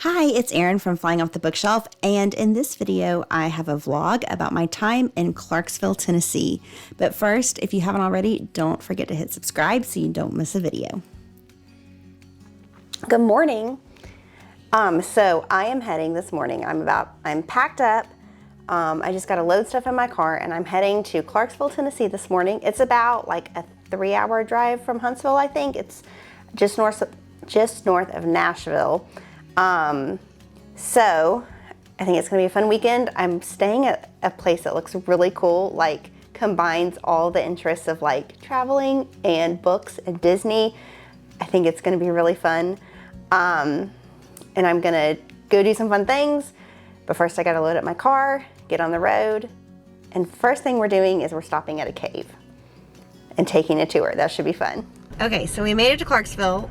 Hi, it's Erin from Flying Off the Bookshelf, and in this video, I have a vlog about my time in Clarksville, Tennessee. But first, if you haven't already, don't forget to hit subscribe so you don't miss a video. Good morning. So I am heading this morning. I'm packed up. I just got to load stuff in my car, and I'm heading to Clarksville, Tennessee this morning. It's about like a 3-hour drive from Huntsville, I think. It's just north of Nashville. So I think it's gonna be a fun weekend. I'm staying at a place that looks really cool, like combines all the interests of like traveling and books and Disney. I think it's gonna be really fun. And I'm gonna go do some fun things, but first I gotta load up my car, get on the road, and first thing we're doing is we're stopping at a cave and taking a tour. That should be fun. Okay, so we made it to Clarksville.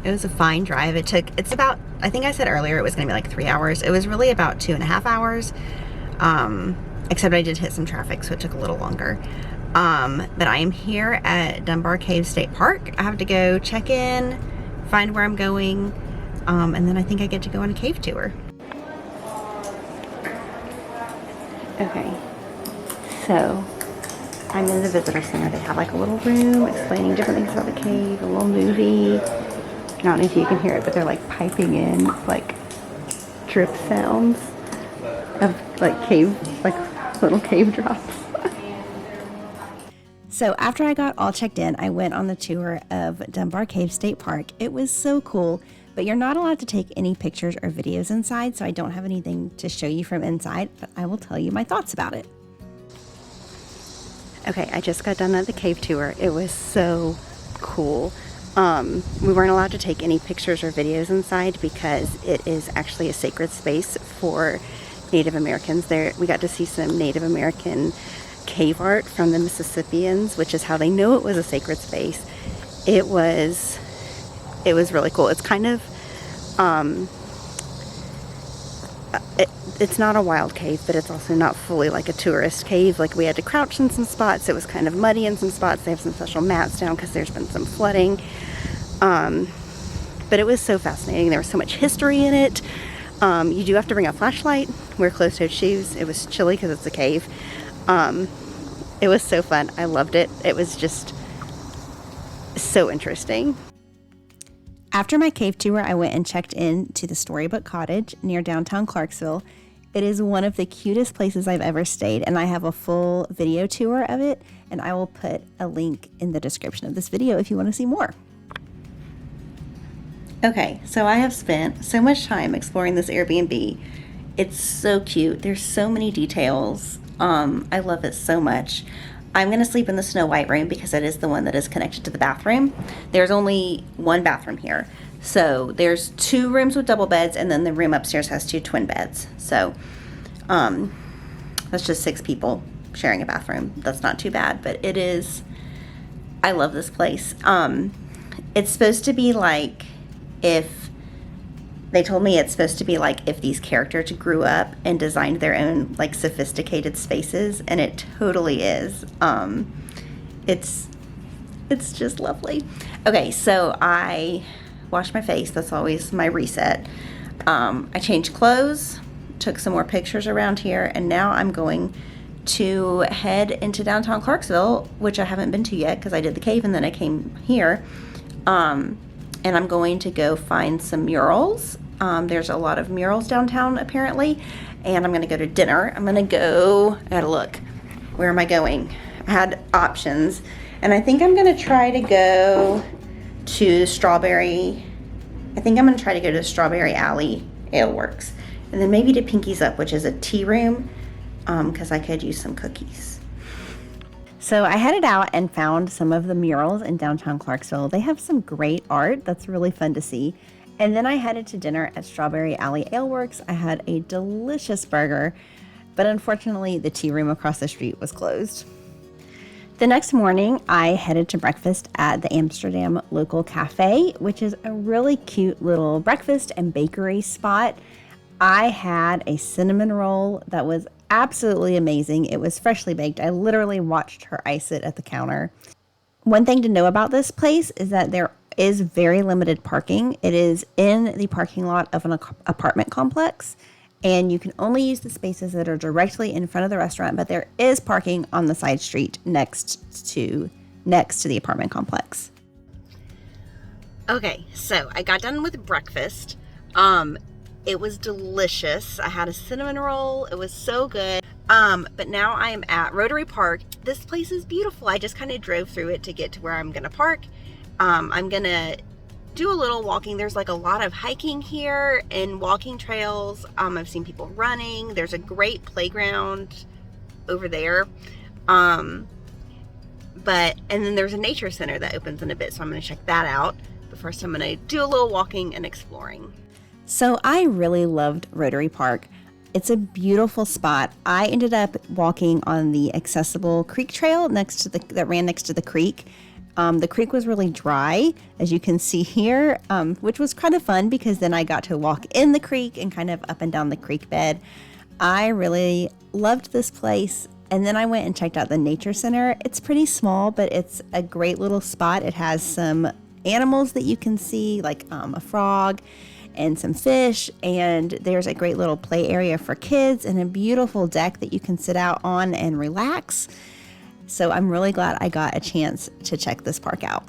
It was a fine drive. It's about, I think I said earlier it was gonna be like 3 hours. It was really about 2.5 hours, except I did hit some traffic, so it took a little longer. But I am here at Dunbar Cave State Park. I have to go check in, find where I'm going, and then I think I get to go on a cave tour. Okay, so I'm in the visitor center. They have like a little room explaining different things about the cave, a little movie. I don't know if you can hear it, but they're like piping in like drip sounds of like little cave drops. So after I got all checked in, I went on the tour of Dunbar Cave State Park. It was so cool, but you're not allowed to take any pictures or videos inside, so I don't have anything to show you from inside, but I will tell you my thoughts about it. Okay, I just got done at the cave tour. It was so cool. We weren't allowed to take any pictures or videos inside because it is actually a sacred space for Native Americans. We got to see some Native American cave art from the Mississippians, which is how they know it was a sacred space. It was really cool. It's kind of, it's not a wild cave, but it's also not fully like a tourist cave. Like, we had to crouch in some spots. It was kind of muddy in some spots. They have some special mats down because there's been some flooding. But it was so fascinating. There was so much history in it. You do have to bring a flashlight, wear closed-toed shoes. It was chilly because it's a cave. It was so fun. I loved it. It was just so interesting. After my cave tour, I went and checked in to the Storybook Cottage near downtown Clarksville. It is one of the cutest places I've ever stayed, and I have a full video tour of it, and I will put a link in the description of this video if you want to see more. Okay, so I have spent so much time exploring this Airbnb. It's so cute. There's so many details. I love it so much. I'm going to sleep in the Snow White room because it is the one that is connected to the bathroom. There's only one bathroom here. So there's 2 rooms with double beds, and then the room upstairs has 2 twin beds. So that's just 6 people sharing a bathroom. That's not too bad, but I love this place. It's supposed to be like they told me it's supposed to be like if these characters grew up and designed their own like sophisticated spaces, and it totally is. It's just lovely. Okay, so I washed my face. That's always my reset. I changed clothes, took some more pictures around here, and now I'm going to head into downtown Clarksville, which I haven't been to yet because I did the cave and then I came here. And I'm going to go find some murals. There's a lot of murals downtown apparently, and I'm gonna go to dinner. I gotta look, where am I going? I had options, and I think I'm gonna try to go to Strawberry Alley Ale Works, and then maybe to Pinky's Up, which is a tea room, because I could use some cookies. So I headed out and found some of the murals in downtown Clarksville. They have some great art that's really fun to see. And then I headed to dinner at Strawberry Alley Ale Works. I had a delicious burger, but unfortunately the tea room across the street was closed. The next morning, I headed to breakfast at the Amsterdam Local Cafe, which is a really cute little breakfast and bakery spot. I had a cinnamon roll that was absolutely amazing. It was freshly baked. I literally watched her ice it at the counter. One thing to know about this place is that there is very limited parking. It is in the parking lot of an apartment complex, and you can only use the spaces that are directly in front of the restaurant, but there is parking on the side street next to the apartment complex. Okay, so I got done with breakfast. It was delicious. I had a cinnamon roll. It was so good. But now I am at Rotary Park. This place is beautiful. I just kind of drove through it to get to where I'm going to park. I'm going to do a little walking. There's like a lot of hiking here and walking trails. I've seen people running. There's a great playground over there. And then there's a nature center that opens in a bit, so I'm going to check that out. But first I'm going to do a little walking and exploring. So I really loved Rotary Park. It's a beautiful spot. I ended up walking on the accessible creek trail that ran next to the creek. The creek was really dry, as you can see here, which was kind of fun because then I got to walk in the creek and kind of up and down the creek bed. I really loved this place. And then I went and checked out the nature center. It's pretty small, but it's a great little spot. It has some animals that you can see, like a frog and some fish, and there's a great little play area for kids and a beautiful deck that you can sit out on and relax. So I'm really glad I got a chance to check this park out.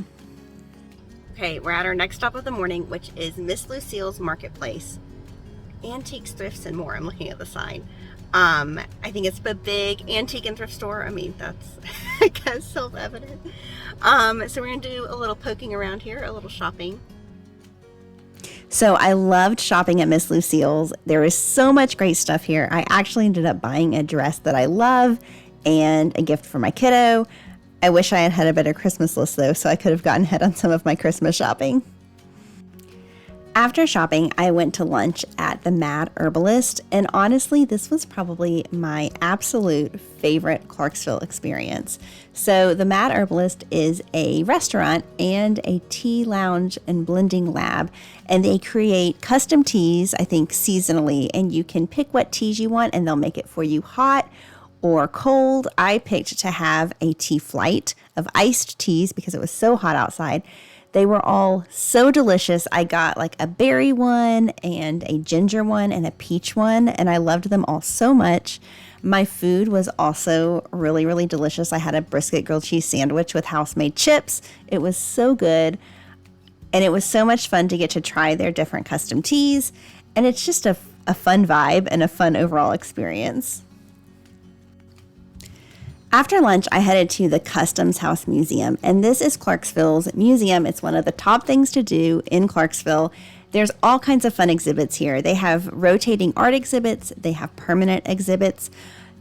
Okay, we're at our next stop of the morning, which is Miss Lucille's Marketplace. Antiques, thrifts, and more. I'm looking at the sign. I think it's a big antique and thrift store. I mean, that's I guess self-evident. So we're going to do a little poking around here, a little shopping. So I loved shopping at Miss Lucille's. There is so much great stuff here. I actually ended up buying a dress that I love and a gift for my kiddo. I wish I had had a better Christmas list though, so I could have gotten ahead on some of my Christmas shopping. After shopping, I went to lunch at the Mad Herbalist, and honestly, this was probably my absolute favorite Clarksville experience. So the Mad Herbalist is a restaurant and a tea lounge and blending lab, and they create custom teas, I think seasonally, and you can pick what teas you want and they'll make it for you hot or cold. I picked to have a tea flight of iced teas because it was so hot outside. They were all so delicious. I got like a berry one and a ginger one and a peach one, and I loved them all so much. My food was also really, really delicious. I had a brisket grilled cheese sandwich with house-made chips. It was so good, and it was so much fun to get to try their different custom teas, and it's just a fun vibe and a fun overall experience. After lunch, I headed to the Customs House Museum, and this is Clarksville's museum. It's one of the top things to do in Clarksville. There's all kinds of fun exhibits here. They have rotating art exhibits. They have permanent exhibits.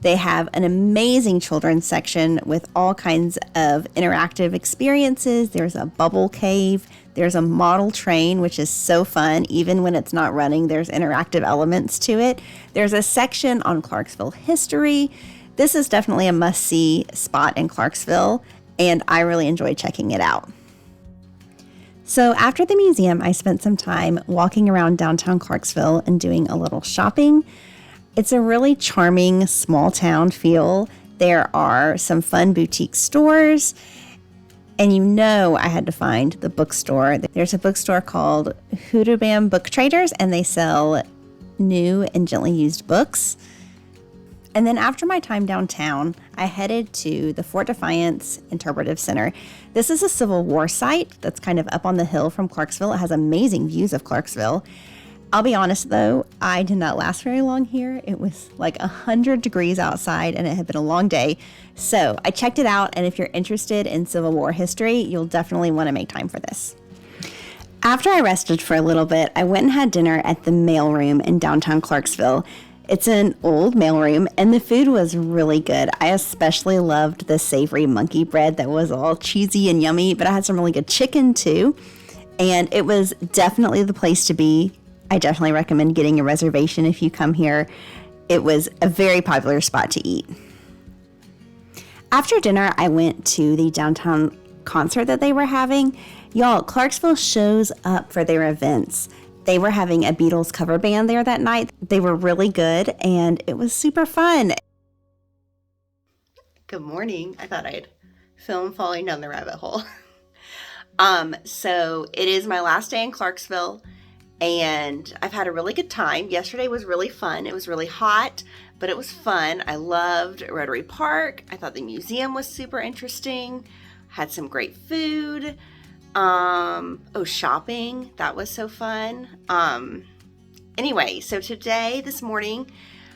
They have an amazing children's section with all kinds of interactive experiences. There's a bubble cave. There's a model train, which is so fun. Even when it's not running, there's interactive elements to it. There's a section on Clarksville history. This is definitely a must-see spot in Clarksville, and I really enjoyed checking it out. So after the museum, I spent some time walking around downtown Clarksville and doing a little shopping. It's a really charming small town feel. There are some fun boutique stores, and I had to find the bookstore. There's a bookstore called Hoodoo Book Traders, and they sell new and gently used books. And then after my time downtown, I headed to the Fort Defiance Interpretive Center. This is a Civil War site that's kind of up on the hill from Clarksville. It has amazing views of Clarksville. I'll be honest though, I did not last very long here. It was like 100 degrees outside and it had been a long day. So I checked it out, and if you're interested in Civil War history, you'll definitely want to make time for this. After I rested for a little bit, I went and had dinner at the Mailroom in downtown Clarksville. It's an old mailroom, and the food was really good. I especially loved the savory monkey bread that was all cheesy and yummy, but I had some really good chicken too, and it was definitely the place to be. I definitely recommend getting a reservation if you come here. It was a very popular spot to eat. After dinner, I went to the downtown concert that they were having. Y'all, Clarksville shows up for their events. They were having a Beatles cover band there that night. They were really good, and it was super fun. Good morning. I thought I'd film falling down the rabbit hole. So it is my last day in Clarksville, and I've had a really good time. Yesterday was really fun. It was really hot, but it was fun. I loved Rotary Park. I thought the museum was super interesting. Had some great food. Shopping. That was so fun. Anyway, so this morning,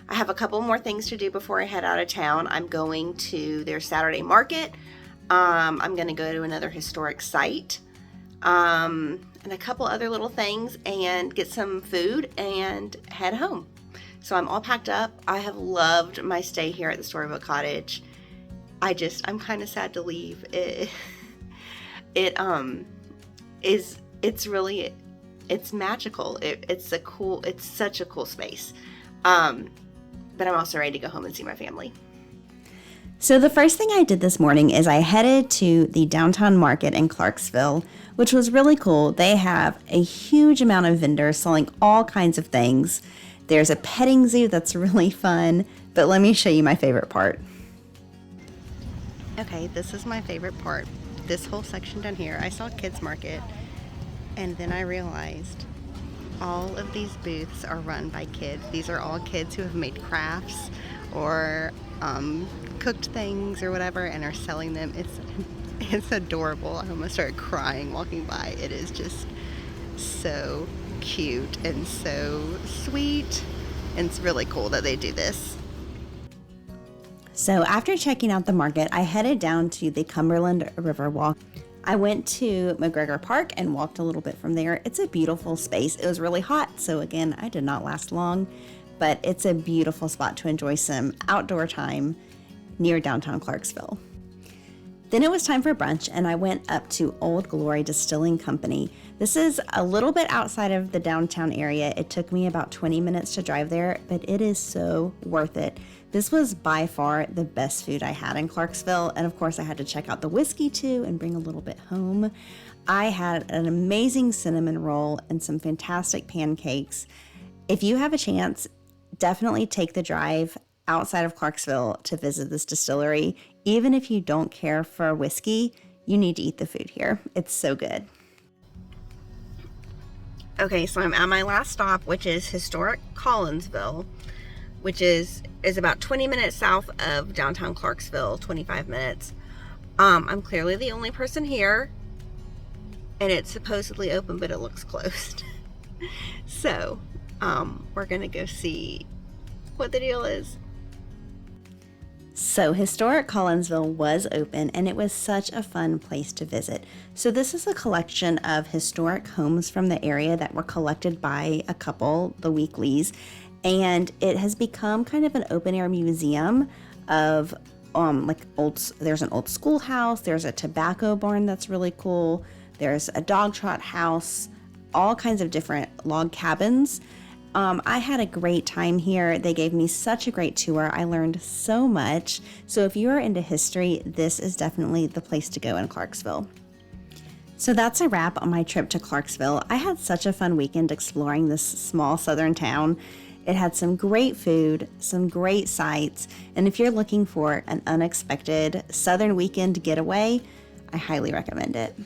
I have a couple more things to do before I head out of town. I'm going to their Saturday market. I'm going to go to another historic site, and a couple other little things, and get some food and head home. So I'm all packed up. I have loved my stay here at the Storybook Cottage. I'm kind of sad to leave. It's magical. It's such a cool space. But I'm also ready to go home and see my family. So the first thing I did this morning is I headed to the downtown market in Clarksville, which was really cool. They have a huge amount of vendors selling all kinds of things. There's a petting zoo that's really fun, but let me show you my favorite part. Okay, this is my favorite part. This whole section down here, I saw kids market, and then I realized all of these booths are run by kids. These are all kids who have made crafts or cooked things or whatever and are selling them. It's adorable. I almost started crying walking by. It is just so cute and so sweet, and it's really cool that they do this. So after checking out the market, I headed down to the Cumberland River Walk. I went to McGregor Park and walked a little bit from there. It's a beautiful space. It was really hot, so again, I did not last long, but it's a beautiful spot to enjoy some outdoor time near downtown Clarksville. Then it was time for brunch, and I went up to Old Glory Distilling Company. This is a little bit outside of the downtown area. It took me about 20 minutes to drive there, but it is so worth it. This was by far the best food I had in Clarksville, and of course I had to check out the whiskey too and bring a little bit home. I had an amazing cinnamon roll and some fantastic pancakes. If you have a chance, definitely take the drive outside of Clarksville to visit this distillery. Even if you don't care for whiskey, you need to eat the food here. It's so good. Okay, so I'm at my last stop, which is Historic Collinsville, which is about 20 minutes south of downtown Clarksville, 25 minutes. I'm clearly the only person here, and it's supposedly open, but it looks closed. So, we're gonna go see what the deal is. So Historic Collinsville was open, and it was such a fun place to visit. So this is a collection of historic homes from the area that were collected by a couple, the Weekleys, and it has become kind of an open air museum of there's an old schoolhouse, there's a tobacco barn that's really cool, there's a dog trot house, all kinds of different log cabins. I had a great time here. They gave me such a great tour. I learned so much. So if you are into history, this is definitely the place to go in Clarksville. So that's a wrap on my trip to Clarksville. I had such a fun weekend exploring this small southern town. It had some great food, some great sights, and if you're looking for an unexpected southern weekend getaway, I highly recommend it.